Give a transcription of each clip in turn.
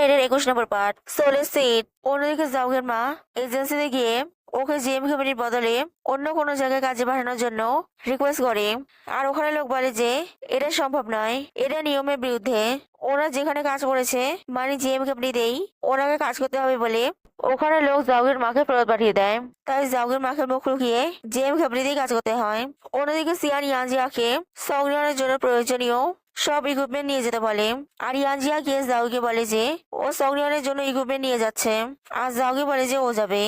এর 21 নম্বর পার্ট। সোলে সিট। অন্যদিকে জাউগের মা এজেন্সিতে গিয়ে ওকে জিএম কোম্পানির বদলে অন্য কোনো জায়গায় কাজে পাঠানোর জন্য রিকোয়েস্ট করে। আর ওখানে লোক বলে যে এটা সম্ভব নয়, এটা নিয়মের বিরুদ্ধে। ওরা যেখানে কাজ করেছে মানে জিএম কোম্পানিতেই ওনাকে কাজ করতে হবে বলে ওখানে লোক জাউগের মাকে ফেরত পাঠিয়ে দেয়। তাই জাউগের মাকে মুখ লুকিয়ে জিএম কোম্পানিতেই কাজ করতে হয়। অন্যদিকে সিয়ান ইয়ানজিয়াকে সংগ্রহের জন্য প্রয়োজনীয় সব ইকুইপমেন্ট নিয়ে যেতে বলে। আর ইয়ানজিয়া গিয়ে জাউকে বলে যে ও সংগ্রহের জন্য ইকুইপমেন্ট নিয়ে যাচ্ছে। আর জাউকে বলে যে ও যাবে।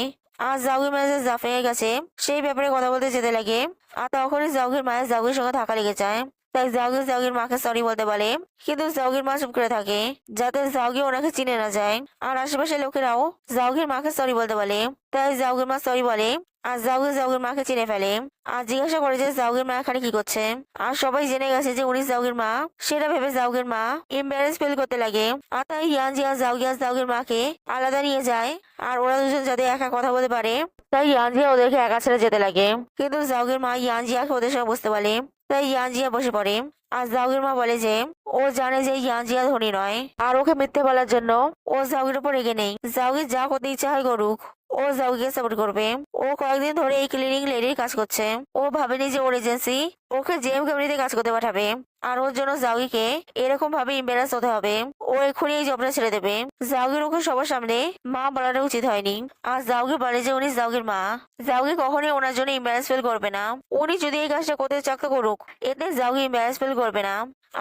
আর জাউগের ম্যানেজার জাফের কাছে সেই ব্যাপারে কথা বলতে যেতে লাগে। আর তখনই জাউগের মায়ের জাউগের সঙ্গে থাকা লেগে যায়। তাই জাউগের মাকে সরি বলতে বলে, কিন্তু জাউগের মা চুপ করে থাকে যাতে জাউগে ওনাকে চিনে না যায়। আর আশেপাশের লোকেরাও জাউগের মাকে সরি বলতে বলে। তাই জাউগের মা সরি বলে আর জাউগের মাকে চিনে ফেলে। আর জিজ্ঞাসা করে যে জাউগের মা এখানে কি করছে। আর সবাই জেনে গেছে যে উনি জাউগের মা। সেটা ভেবে জাউগের মা এম্বারেস ফিল করতে লাগে। আর তাই ইয়ানজিয়া জাউগের মাকে আলাদা নিয়ে যায়। আর ওরা দুজন যাতে একা কথা বলতে পারে তাই ইয়ানজিয়া ওদেরকে একা ছেড়ে যেতে লাগে। কিন্তু জাউগের মা ইয়ানজিয়াকে ওদের সঙ্গে বসতে বলে। তাই ইয়ানজিয়া বসে পড়ে। আর জাউগের মা বলে যে ও জানে যে ইয়ানজিয়া ধনী নয় আর ওকে মিথ্যে বলার জন্য ও জাউগের উপর রেগে নেই। জাউগের যা করতে ইচ্ছা হয় করুক, ও জাউকে সাপোর্ট করবে। ও কয়েকদিন ধরে এই ক্লিনিং লেডির কাজ করছে। ও ভাবেনি যে ওর এজেন্সি ওকে জেম কোম্পানিতে কাজ করতে পাঠাবে। আর ওর জন্য জাউগিকে এরকম ভাবে ইম্বারাস হতে হবে। ও এক্ষুনি এই জবটা ছেড়ে দেবে। জাউগির ওকে সবার সামনে মা বলাটা উচিত হয়নি। আর জাউগি বলে যে উনি জাউগির মা। জাউগি কখনোই ওনার জন্য ইম্বারাস ফিল করবে না। উনি যদি এই কাজটা করতে চাক তো করুক, এতে জাউগি ইম্বারাস ফিল করবে না।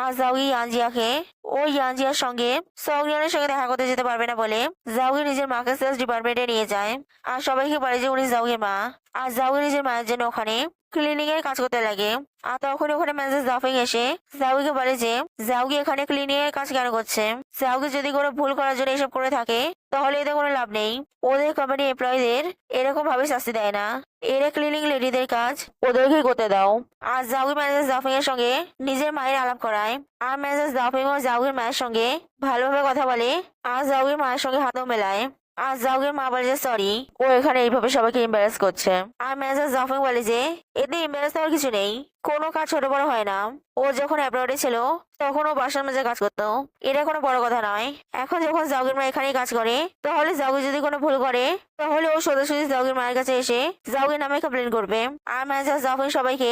আর জাউগি ইয়ানজিয়াকে ও ইয়ানজিয়ার সঙ্গে সংরিয়ানের সঙ্গে দেখা করতে যেতে পারবে না বলে জাউগি নিজের মাকে সেলস ডিপার্টমেন্টে নিয়ে যায়। আর সবাইকে বলে যে উনি জাউগির মা। আর জাউগি নিজের মায়ের জন্য ওখানে ক্লিনিং এর কাজ করতে লাগে। আর তখন ওখানে ম্যানেজার জাফিং এসে জাউগিকে বলে যে জাউগি এখানে ক্লিনিং এর কাজ কেন করছে। জাউগি যদি কোনো ভুল করার জন্য এসব করে থাকে তাহলে এতে কোনো লাভ নেই। ওদের কোম্পানি এমপ্লয়ীদের এরকম ভাবে শাস্তি দেয় না। এরা ক্লিনিং লেডিদের কাজ ওদেরকেই করতে দাও। আর জাউগি ম্যানেজার জাফিং এর সঙ্গে নিজের মায়ের আলাপ করায়। আর ম্যানেজার জাফিং ও জাউগির মায়ের সঙ্গে ভালোভাবে কথা বলে। আর জাউগির মায়ের সঙ্গে হাতও মেলায়। আর জাউগের মা বলে যে সরি, ও এখানে এইভাবে সবাইকে এম্বারাস করছে। আর ম্যানেজার জাফিং বলে যে এতে এম্বারাস হওয়ার কিছু নেই, কোনো কাজ ছোট বড় হয় না। ও যখন অ্যাব্রডে ছিল তখন ও বাসার মাঝে কাজ করতো, এটা কোনো বড় কথা নয়। এখন যখন জাউগের মা এখানেই কাজ করে তাহলে জাউগি যদি কোনো ভুল করে তাহলে ও সোজাসুজি জাউগের মায়ের কাছে এসে জাউগের নামে কমপ্লেন করবে। আর ম্যানেজার জাফিং সবাইকে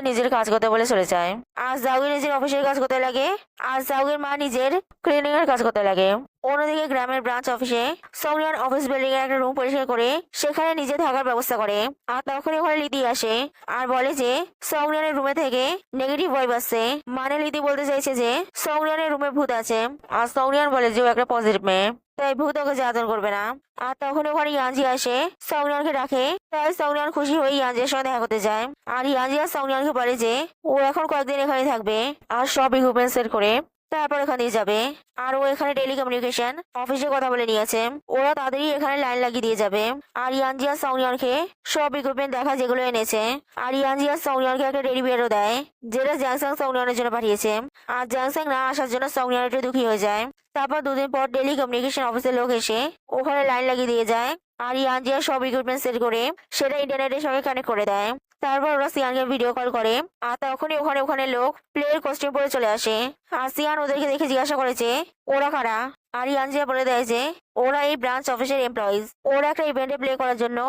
নিজের কাজ করতে বলে চলে যায়। আর জাউগি নিজের অফিসের কাজ করতে লাগে। আর জাউগের মা নিজের ক্লিনিং এর কাজ করতে লাগে। অন্যদিকে গ্রামের ব্রাঞ্চ অফিসে সৌরিয়ান অফিস বিল্ডিং এর একটা রুম পরিষ্কার করে সেখানে নিজে থাকার ব্যবস্থা করে। আর তখন ওখানে লিদি আসে আর বলে যে সৌরিয়ানের রুমে থেকে নেগেটিভ ভাইব আসছে। মানে লিদি বলতে চাইছে যে সৌরিয়ানের রুমে ভূত আছে। আর সৌরিয়ান বলে যে ও একটা পজিটিভ মেয়ে, তাই ভূত ওকে জ্বালাতন করবে না। আর তখন ওখানে ইয়ানজি আসে সৌরিয়ানকে ডাকে। তাই সৌরিয়ান খুশি হয়ে ইয়ানজির সঙ্গে দেখা করতে যায়। আর ইয়ানজি আর সৌরিয়ানকে বলে যে ও এখন কয়েকদিন এখানে থাকবে আর সব ইকুইপমেন্ট সেট করে তারপর এখান দিয়ে যাবে। আর ও এখানে টেলিকমিউনিকেশন অফিসে কথা বলে নিয়েছে, ওরা তাদেরই এখানে লাইন লাগিয়ে দিয়ে যাবে। আর ইয়ানজি আর সৌরিয়ানকে সব ইকুইপমেন্ট দেখা যেগুলো এনেছে। আর ইয়ানজি আর সৌরিয়ানকে একটা টেডি বিয়ারও দেয় যেটা জ্যাংসাং সৌরিয়ানের জন্য পাঠিয়েছে। আর জ্যাংসাং না আসার জন্য সৌরিয়ান একটু দুঃখী হয়ে যায়। তারপর দুদিন পর টেলিকমিউনিকেশন অফিসের লোক এসে ওখানে লাইন লাগিয়ে দিয়ে যায়। আর ইয়ানজি আর সব ইকুইপমেন্ট সেট করে সেটা ইন্টারনেটের সঙ্গে কানেক্ট করে দেয়। তারপর ওরা সিয়ানকে ভিডিও কল করে। আর তখনই ওখানে লোক প্লেয়ের কস্টিউম পরে চলে আসে। আর সিয়ান ওদেরকে দেখে জিজ্ঞাসা করেছে ওরা কারা। আর ইয়ানজিয়া বলে দেয় যে ওরা এই ব্রাঞ্চ অফিসের এমপ্লয়িজ, ওরা একটা ইভেন্টে প্লে করার জন্য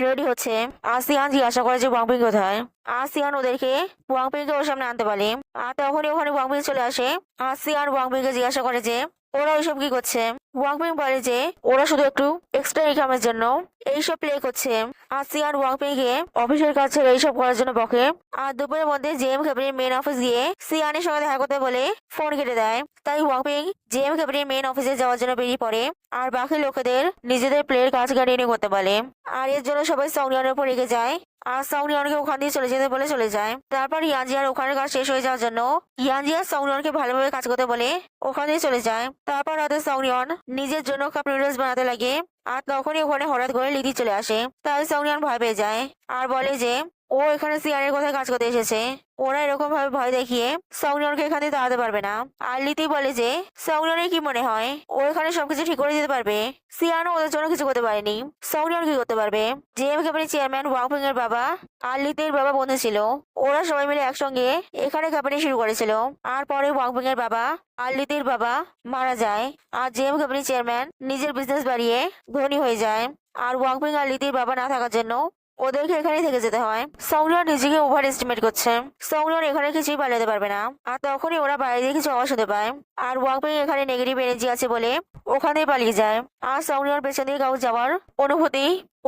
রেডি হচ্ছে। আর সিয়ান জিজ্ঞাসা করে যে ওয়াংপিং কোথায়। আর সিয়ান ওদেরকে ওয়াংপিংকে ওর সামনে আনতে বলে। আর তখনই ওখানে ওয়াংপিং চলে আসে। আর সিয়ান ওয়াংপিংকে জিজ্ঞাসা করে যে ওরা ওইসব কি করছে। ওয়াংপিং বলে যে ওরা শুধু একটু এক্সট্রা ইনকামের জন্য এইসব প্লে করছে। আর সিয়ান ওয়াংপিং কে অফিসের কাজ ছেড়ে এইসব করার জন্য বকে। আর দুপুরের মধ্যে জেএম কোম্পানির মেন অফিস গিয়ে সিয়ানের সঙ্গে দেখা করতে বলে ফোন কেটে দেয়। তাই ওয়াংপিং জেএম কোম্পানির মেন অফিসে যাওয়ার জন্য বেরিয়ে পড়ে। আর বাকি লোকেদের নিজেদের প্লের কাজ কন্টিনিউ করতে বলে। আর এর জন্য সবাই সৌরিয়ানের উপর রেগে যায়। আর সৌরিয়ানকে ওখান দিয়ে চলে যেতে বলে চলে যায়। তারপর ইয়ানজিয়ার ওখানের কাজ শেষ হয়ে যাওয়ার জন্য ইয়ানজিয়ার সৌরিয়ানকে ভালোভাবে কাজ করতে বলে ওখান দিয়ে চলে যায়। তারপর রাতে সৌরিয়ান নিজের জন্য কাপ নুডলস বানাতে লাগে। আর তখনই ওখানে হঠাৎ করে লিদি চলে আসে। তাই সৌরিয়ান ভয় পেয়ে যায় আর বলে যে ও এখানে সিয়ানের কোথায় কাজ করতে এসেছে। ওরা এরকম ভাবে ভয় দেখিয়ে সৌরিয়ানকে এখান থেকে তাড়াতে পারবে না। আর লিতি বলে যে সৌরিয়ানের কি মনে হয় ও এখানে সবকিছু ঠিক করে দিতে পারবে। সিয়ানও ওদের জন্য কিছু করতে পারেনি, সৌরিয়ান কি করতে পারবে। জেএম কোম্পানির চেয়ারম্যান ওয়াংপিং এর বাবা আর লিতির বাবা বন্ধু ছিল। ওরা সবাই মিলে একসঙ্গে এখানে কোম্পানি শুরু করেছিল। আর পরে ওয়াংপিং এর বাবা আর লিতির বাবা মারা যায়। আর জেম কোম্পানি চেয়ারম্যান নিজের বিজনেস বাড়িয়ে ধনী হয়ে যায়। আর ওয়াংপিং আর লিতির বাবা না থাকার জন্য ওদেরকে এখানেই থেকে যেতে হয়। সংলিয়ন নিজেকে ওভার এস্টিমেট করছে। সংলিয়ন এখানে কিছুই পালাতে পারবে না। আর তখনই ওরা বাইরে দিয়ে কিছু আওয়াজ হতে পায়। আর ওয়াংপিং এখানে নেগেটিভ এনার্জি আছে বলে ওখানে পালিয়ে যায়। আর সংলিয়ন পেছন দিয়ে কাউ যাওয়ার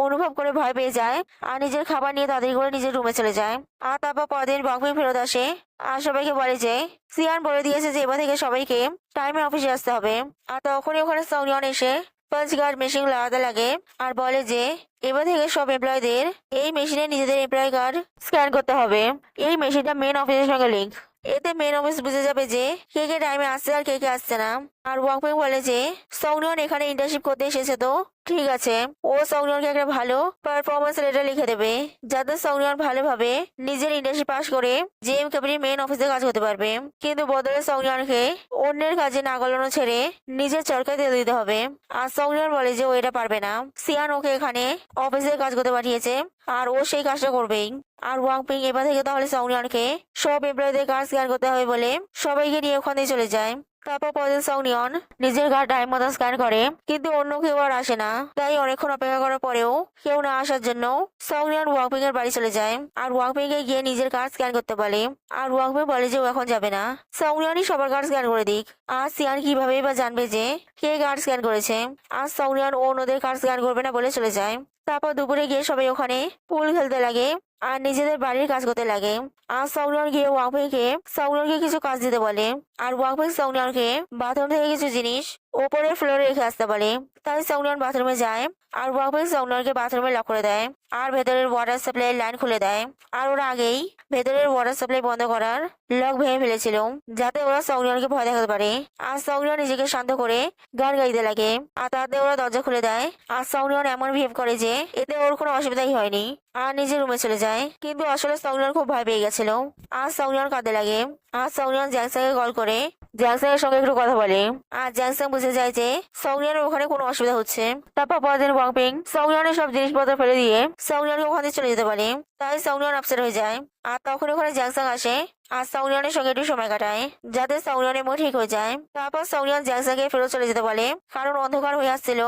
অনুভব করে ভয় পেয়ে যায়। আর নিজের খাবার নিয়ে তাড়াতাড়ি করে নিজের রুমে চলে যায়। আর তারপর পরদিন ওয়াংপিং ফেরত আসে। আর সবাইকে বলে যে সিয়ান বলে দিয়েছে যে এবার থেকে সবাইকে টাইমে অফিসে আসতে হবে। আর তখনই ওখানে সংলিয়ন এসে পাঞ্চ কার্ড মেশিন লাগাতে লাগে। আর বলে যে এবার থেকে সব এমপ্লয়ীদের এই মেশিনে নিজেদের এমপ্লয়ি কার্ড স্ক্যান করতে হবে। এই মেশিনটা মেন অফিসের সঙ্গে লিঙ্ক। এতে মেন অফিস বুঝে যাবে যে কে কে টাইমে আসছে আর কে কে আসছে না। আর ওয়াংপিং বলে যে সংলিয়ন এখানে ইন্টার্নশিপ করতে এসেছে, তো ঠিক আছে ও সংলিয়নকে একটা ভালো পারফরমেন্স লেটার লিখে দেবে, যাতে সংলিয়ন ভালোভাবে নিজের ইন্টার্নশিপ পাস করে জেম কোম্পানির মেন অফিসে কাজ করতে পারবে। কিন্তু বদলে সংলিয়নকে অন্যের কাজে না গলানো ছেড়ে নিজের চরকায় তেল দিতে হবে। আর সংলিয়ন বলে যে ও এটা পারবে না, সিয়ান ওকে এখানে অফিসে কাজ করতে পাঠিয়েছে আর ও সেই কাজটা করবেই। আর ওয়াংপিং এবার থেকে তাহলে সংলিয়নকে সব এমপ্লয়ীদের কাজ স্ক্যান করতে হবে বলে সবাইকে নিয়ে ওখানে চলে যায়। তারপর পরদিন সংলিয়ন নিজের কার্ড টাইম মতো স্ক্যান করে, কিন্তু অন্য কেউ আর আসে না। তাই অনেকক্ষণ অপেক্ষা করার পরেও কেউ না আসার জন্য সংলিয়ন ওয়াংপিং এর বাড়ি চলে যায়। আর ওয়াংপিং এ গিয়ে নিজের কার্ড স্ক্যান করতে বলে। আর ওয়াংপিং বলে যে ও এখন যাবে না, সংলিয়নই সবার কার্ড স্ক্যান করে দিক। আর সিয়ান কিভাবে বা জানবে যে কে কার্ড স্ক্যান করেছে। আর সংলিয়ন অন্যদের কার্ড স্ক্যান করবে না বলে চলে যায়। তারপর দুপুরে গিয়ে সবাই ওখানে পুল খেলতে লাগে আর নিজেদের বাড়ির কাজ করতে লাগে। আর সংলিয়ন গিয়ে সংলিয়নকে কিছু কাজ দিতে বলে। আর ওয়াংপিং সংলিয়নকে বাথরুম থেকে কিছু জিনিস ওপরের ফ্লোরে রেখে আসতে বলে। তাই সংলিয়ন বাথরুমে যায়। আর ওয়াংপিং সংলিয়নকে বাথরুমে লক করে দেয় আর ভেতরের ওয়াটার সাপ্লাই লাইন খুলে দেয়। আর ওরা আগেই ভেতরের ওয়াটার সাপ্লাই বন্ধ করার লক ভেঙে ফেলেছিল, যাতে ওরা সংলিয়নকে ভয় দেখাতে পারে। আর সংলিয়ন নিজেকে শান্ত করে গান গাইতে লাগে। আর তাতে ওরা দরজা খুলে দেয়। আর সংলিয়ন এমন বিহেভ করে যে এতে ওর কোনো অসুবিধাই হয়নি আর নিজের রুমে চলে যায়। কিন্তু আসলে সংলিয়ন খুব ভয় পেয়ে গেছিল। আর সংলিয়ন কাঁদতে লাগে। আর সংলিয়ন জ্যাংসাংকে কল করে জ্যাংসাং এর সঙ্গে একটু কথা বলে। আর জ্যাংসাং বুঝে যায় যে সংলিয়নের ওখানে কোনো অসুবিধা হচ্ছে। তারপর পরদিন ওয়াংপিং সংলিয়নের সব জিনিসপত্র ফেলে দিয়ে সংলিয়নকে ওখানে চলে যেতে পারে। তাই সংলিয়ন আপসেট হয়ে যায়। আর তখন ওখানে জ্যাংসাং আসে আর সংলিয়নের সঙ্গে একটু সময় কাটায়, যাতে সংলিয়নের মুড ঠিক হয়ে যায়। তারপর সংলিয়ন জ্যাংসাংকে ফেরত চলে যেতে বলে, কারণ অন্ধকার হয়ে আসছিল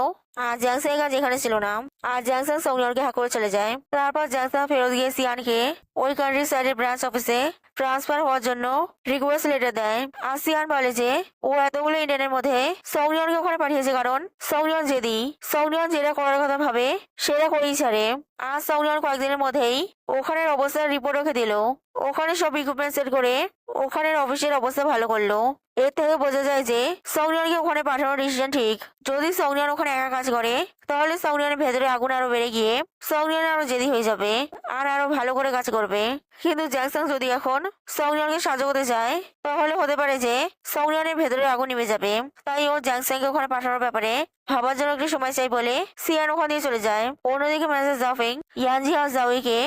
আর জ্যাংসাং কাজ এখানে ছিল না। আর জ্যাংসাং সংলিয়নকে হাঁক করে চলে যায়। তারপর জ্যাংসাং ফেরত গিয়ে সিয়ানকে ওই কান্ট্রি সাইডের ব্রাঞ্চ অফিসে ট্রান্সফার হওয়ার জন্য রিকোয়েস্ট লেটার দেয়। আর সিয়ান বলে যে ও এতগুলো ইন্ডিয়ানের মধ্যে সংলিয়নকে ওখানে পাঠিয়েছে কারণ সংলিয়ন যেটা করার কথা ভাবে সেটা করেই ছাড়ে। আর সংলিয়ন কয়েকদিনের মধ্যেই ওখানের অবস্থার রিপোর্ট রেখে দিল। ওখানে সব ইকুইপমেন্ট সেট করে ওখানের অফিসের অবস্থা ভালো করলো। এর থেকে বোঝা যায় যে সংলিয়নকে ওখানে পাঠানোর ডিসিশন ঠিক। যদি সংলিয়ন ওখানে একা কাজ করে তাহলে সংলিয়নের ভেতরে আগুন আরো বেড়ে গিয়ে সংলিয়ন আরো জেদি হয়ে যাবে আর আরো ভালো করে কাজ করবে। কিন্তু জ্যাংসাং যদি এখন সংলিয়নকে সাহায্য করতে চায় তাহলে হতে পারে যে সংলিয়নের ভেতরে আগুন নিভে যাবে। তাই ও জ্যাংসাংকে ওখানে পাঠানোর ব্যাপারে ভাবার জন্য একটু সময় চাই বলে সিয়ান ওখান দিয়ে চলে যায়। অন্যদিকে ম্যানেজার জাফিং ইয়ানজি আর জাউইকে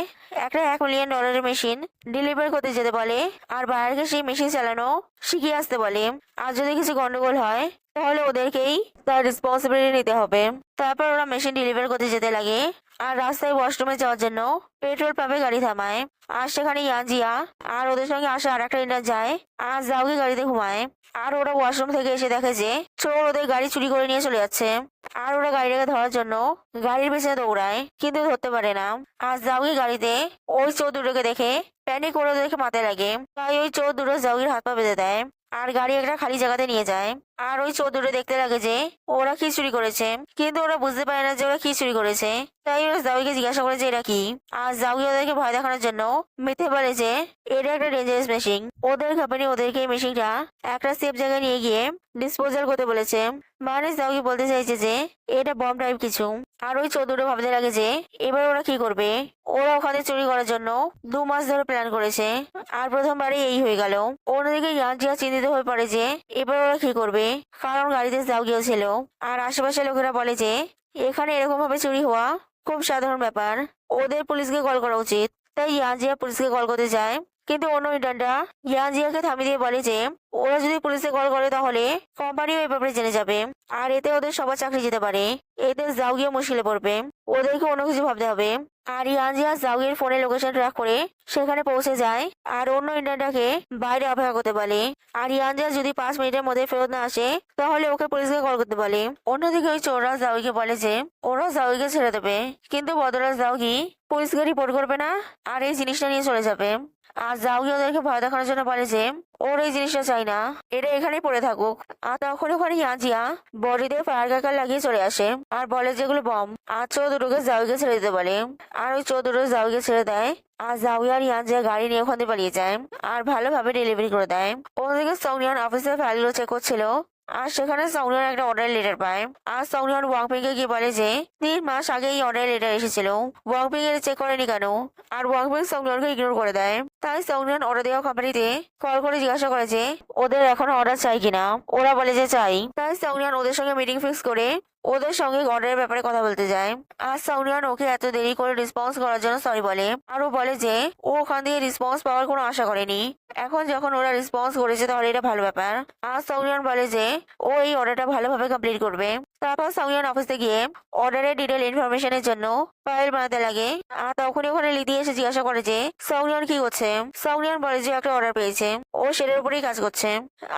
একটা $1 মিলিয়ন মেশিন ডেলিভার করতে যেতে বলে আর বাইরেকে সেই মেশিন চালানো শিখিয়ে আসতে বলে। আর যদি কিছু গন্ডগোল হয় তাহলে ওদেরকেই তার রেসপন্সিবিলিটি নিতে হবে। তারপর ওরা মেশিন ডেলিভার করতে যেতে লাগে আর রাস্তায় ওয়াশরুমে যাওয়ার জন্য পেট্রোল পাম্পে গাড়ি থামায়। আর সেখানে ইয়ানজিয়া আর ওদের সঙ্গে আসা আর একটা ইন্টার যায় আর জাউকে গাড়িতে ঘুমায়। আর ওরা ওয়াশরুম থেকে এসে দেখে যে চোর ওদের গাড়ি চুরি করে নিয়ে চলে যাচ্ছে। আর ওরা গাড়িটাকে ধরার জন্য গাড়ির পেছনে দৌড়ায়, কিন্তু ধরতে পারে না। আর জাউকি গাড়িতে ওই চোর দুটোকে দেখে প্যানিক করে ওদেরকে মাথায় লাগে। তাই ওই চোর দুটো জাউকির হাত পা বেঁধে দেয় আর গাড়ি একটা খালি জায়গাতে নিয়ে যায়। আর ওই চোর দুটো দেখতে লাগে যে ওরা কি চুরি করেছে, কিন্তু ওরা বুঝতে পারে না যে ওরা কি চুরি করেছে। তাই ওরা জাউইকে জিজ্ঞাসা করে যে এটা কি। আর জাউই ওদেরকে ভয় দেখানোর জন্য মিথ্যে বলে যে এটা একটা ডেঞ্জারাস মেশিন। ওদের কোম্পানি ওদেরকে এই মেশিনটা একটা সেফ জায়গায় নিয়ে গিয়ে ডিসপোজাল করতে বলেছে। মানে জাউই বলতে চাইছে যে এটা বম টাইপ কিছু। আর ওই চোর দুটো ভাবতে লাগে যে এবার ওরা কি করবে। ওরা ওখানে চুরি করার জন্য 2 মাস ধরে প্ল্যান করেছে আর প্রথমবারই এই হয়ে গেল। অন্যদিকে ইয়ানজিয়া চিন্তিত হয়ে পড়ে যে এবার ওরা কি করবে, কারণ গাড়িতে জাউগিও ছিল। আর আশেপাশের লোকেরা বলে যে এখানে এরকম ভাবে চুরি হওয়া খুব সাধারণ ব্যাপার, ওদের পুলিশকে কল করা উচিত। তাই ইয়ানজিয়া পুলিশকে কল করতে যায় কিন্তু অন্য ইন্টার্নরা ইয়ানজিয়াকে থামিয়ে দিয়ে বলে যে ওরা যদি পুলিশে কল করে তাহলে কোম্পানিও এই ব্যাপারে জেনে যাবে, আর এতে ওদের সবার চাকরি যেতে পারে। এতে জাউগিয়া মুশকিলে পড়বে, ওদেরকে অন্য কিছু ভাবতে হবে। আর ইয়ানজিয়া জাউগির ফোনে লোকেশন ট্র্যাক করে সেখানে পৌঁছে যায় আর অন্য ইন্টার্নটাকে বাইরে অপেক্ষা করতে বলে। আর ইয়ানজিয়া যদি 5 মিনিটের মধ্যে ফেরত না আসে তাহলে ওকে পুলিশকে কল করতে বলে। অন্যদিকে ওই চোররা জাউগিকে বলে যে ওরা জাউগিকে ছেড়ে দেবে, কিন্তু বদরাজ জাউগি পুলিশকে রিপোর্ট করবে না আর এই জিনিসটা নিয়ে চলে যাবে। আর জাউগি ওদেরকে ভয় দেখানোর জন্য বলে যে ওর এই জিনিসটা চাই না, এটা এখানেই পড়ে থাকুক। আর তখন ওখানে ইয়ানজিয়া বডিতে ফায়ার ক্র্যাকার লাগিয়ে চলে আসে আর বলে যেগুলো বম। আর চোর দুটোকে জাউগিকে ছেড়ে দিতে বলে, আর ওই চোর দুটো জাউগিকে ছেড়ে দেয়। আর জাউগি আর ইয়ানজিয়া গাড়ি নিয়ে ওখান থেকে পালিয়ে যায় আর ভালোভাবে ডেলিভারি করে দেয়। ওদিকে সৌনিয়ান অফিসের ফাইলগুলো চেক করছিল আর সেখানে সৌনিয়ান একটা অর্ডার লেটার পায়। আর সৌনিয়ান ওয়াংপিংকে গিয়ে বলে যে 3 মাস আগে এই অর্ডার লেটার এসেছিল, ওয়াংপিং এর চেক করেনি কেন। আর ওয়াংপিং সৌনিয়ানকে ইগনোর করে দেয়। তাই সৌনিয়ান অর্ডার দেওয়া কোম্পানিতে কল করে জিজ্ঞাসা করে যে ওদের এখন অর্ডার চাই কিনা। ওরা বলে যে চাই। তাই সৌনিয়ান ওদের সঙ্গে মিটিং ফিক্স করে ওদের সঙ্গে অর্ডারের ব্যাপারে কথা বলতে যায়। আর সৌনিয়ান ওকে এত দেরি করে রেসপন্স করার জন্য সরি বলে। আর ও বলে যে ও ওখান থেকে রেসপন্স পাওয়ার কোনো আশা করেনি, এখন যখন ওরা রেসপন্স করেছে তাহলে এটা ভালো ব্যাপার। আর সৌনিয়ান বলে যে ও এই অর্ডারটা ভালোভাবে কমপ্লিট করবে। তারপর সৌনিয়ান অফিসে গিয়ে অর্ডারের ডিটেল ইনফরমেশনের জন্য ফাইল বানাতে লাগে। আর তখনই ওখানে লিদি এসে জিজ্ঞাসা করে যে সৌনিয়ান কি করছে। সৌনিয়ান বলে যে একটা অর্ডার পেয়েছে, ও সেটার উপরেই কাজ করছে।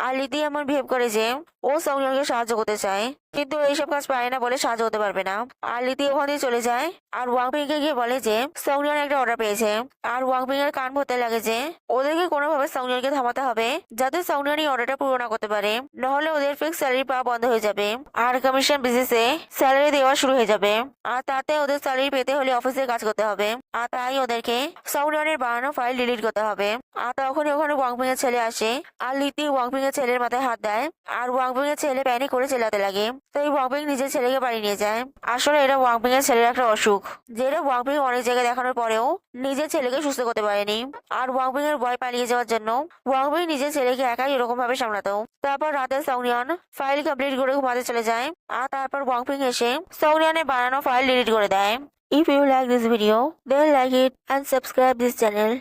আর লিদি এমন বিহেভ করে যে ও সৌনিয়ানকে সাহায্য করতে চায়, কিন্তু এইসব কাজ পারে না বলে সাহায্য হতে পারবে না। আর লিদি ওখান দিয়ে চলে যায় আর ওয়াংপিং কে গিয়ে বলে যে সৌনিয়ান একটা অর্ডার পেয়েছে। আর ওয়াংপিং এর কান ভরতে লাগে যে ওদেরকে কোনোভাবে সৌনিয়ানকে থামাতে হবে যাতে সৌনিয়ান এই অর্ডারটা পূরণ না করতে পারে, নাহলে ওদের ফিক্স স্যালারি পাওয়া বন্ধ হয়ে যাবে আর কমিশন বেসিসে স্যালারি দেওয়া শুরু হয়ে যাবে। আর তাতে ওদের স্যালারি পেতে হলে অফিসে কাজ করতে হবে। আর তাই ওদেরকে সৌনিয়ানের বানানো ফাইল ডিলিট করতে হবে। আর তখনই ওখানে ওয়াংপিং এর ছেলে আসে আর লিদি ওয়াংপিং এর ছেলের মাথায় হাত দেয় আর ওয়াংপিং এর ছেলে প্যানিক করে চেল্লাতে লাগে। তাই ওয়াংপিং নিজের ছেলেকে বাড়ি নিয়ে যায়। আসলে এটা ওয়াংপিং এর ছেলের একটা অসুখ, যেটা ওয়াংপিং অনেক জায়গায় দেখানোর পরেও নিজের ছেলেকে সুস্থ করতে পারেনি। আর ওয়াংপিং এর ভয় পালিয়ে যাওয়ার জন্য ওয়াংপিং নিজের ছেলেকে একাই এরকম ভাবে সামলাতো। তারপর রাতে সৌনিয়ান ফাইল কমপ্লিট করে ঘুমাতে চলে যায় আর তারপর ওয়াংপিং এসে সৌনিয়ানের বানানো ফাইল ডিলিট করে দেয়। If you like this video, then like it and subscribe this channel.